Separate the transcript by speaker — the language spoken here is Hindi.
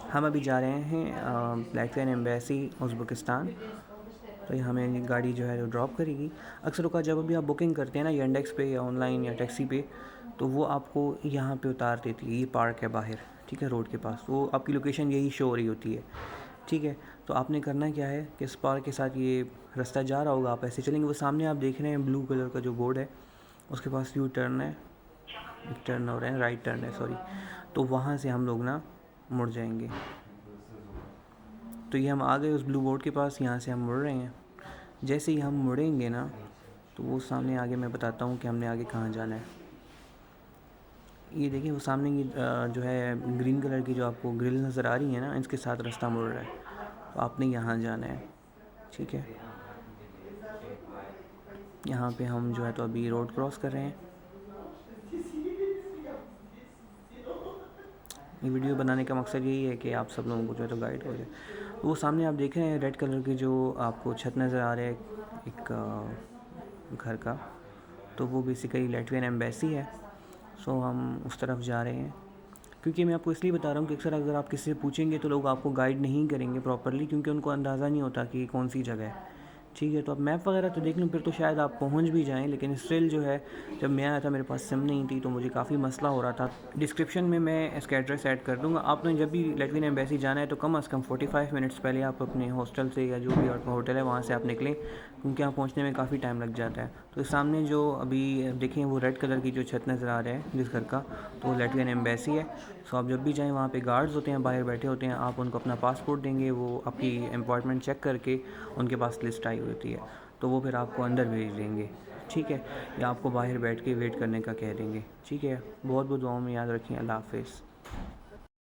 Speaker 1: हम अभी जा रहे हैं लैटवियन एम्बेसी उज़्बेकिस्तान। तो ये हमें गाड़ी जो है वो ड्रॉप करेगी। अक्सर का जब भी आप बुकिंग करते हैं ना यांडेक्स पे या ऑनलाइन या टैक्सी पे, तो वो आपको यहाँ पे उतार देती है। ये पार्क है बाहर, ठीक है, रोड के पास। वो आपकी लोकेशन यही शो हो रही होती है, ठीक है। तो आपने करना क्या है कि इस पार्क के साथ ये रास्ता जा रहा होगा, आप ऐसे चलेंगे। वो सामने आप देख रहे हैं ब्लू कलर का जो बोर्ड है, उसके पास यू टर्न है, एक टर्न हो रहा है, राइट टर्न है सॉरी। तो वहाँ से हम लोग ना मुड़ जाएंगे। तो ये हम आ गए उस ब्लू बोर्ड के पास, यहाँ से हम मुड़ रहे हैं। जैसे ही हम मुड़ेंगे ना, तो वो सामने आगे मैं बताता हूँ कि हमने आगे कहाँ जाना है। ये देखिए वो सामने की जो है ग्रीन कलर की जो आपको ग्रिल नज़र आ रही है ना, इसके साथ रास्ता मुड़ रहा है। तो आपने यहाँ जाना है, ठीक है। यहाँ पे हम जो है तो अभी रोड क्रॉस कर रहे हैं। ये वीडियो बनाने का मकसद यही है कि आप सब लोगों को जो है तो गाइड हो जाए। तो वो सामने आप देख रहे हैं रेड कलर की जो आपको छत नज़र आ रहा है एक घर का, तो वो बेसिकली लैटवियन एम्बेसी है। सो हम उस तरफ जा रहे हैं। क्योंकि मैं आपको इसलिए बता रहा हूँ कि अक्सर अगर आप किसी से पूछेंगे तो लोग आपको गाइड नहीं करेंगे प्रॉपरली, क्योंकि उनको अंदाज़ा नहीं होता कि कौन सी जगह है, ठीक है। तो आप मैप वगैरह तो देख लूँ, फिर तो शायद आप पहुँच भी जाएँ। लेकिन स्टिल जो है, जब मैं आया था मेरे पास सिम नहीं थी, तो मुझे काफ़ी मसला हो रहा था। डिस्क्रिप्शन में मैं इसका एड्रेस ऐड कर दूँगा। आपने जब भी लैटवियन एम्बेसी जाना है तो कम से कम 45 मिनट्स पहले आप अपने हॉस्टल से या जो भी आपका होटल है वहाँ से आप निकलें, क्योंकि यहाँ पहुँचने में काफ़ी टाइम लग जाता है। तो सामने जो अभी देखें वो रेड कलर की जो छत नज़र आ रहा है जिस घर का, तो वो लैटवियन एम्बेसी है। सो आप जब भी जाएँ, वहाँ पे गार्ड्स होते हैं बाहर बैठे होते हैं, आप उनको अपना पासपोर्ट देंगे, वो आपकी अपॉइंटमेंट चेक करके उनके पास लिस्ट आई होती है, तो वो फिर आपको अंदर भेज देंगे, ठीक है। या आपको बाहर बैठ के वेट करने का कह देंगे, ठीक है। बहुत बहुत दुआओं में याद रखें। अल्लाह हाफ़िज़।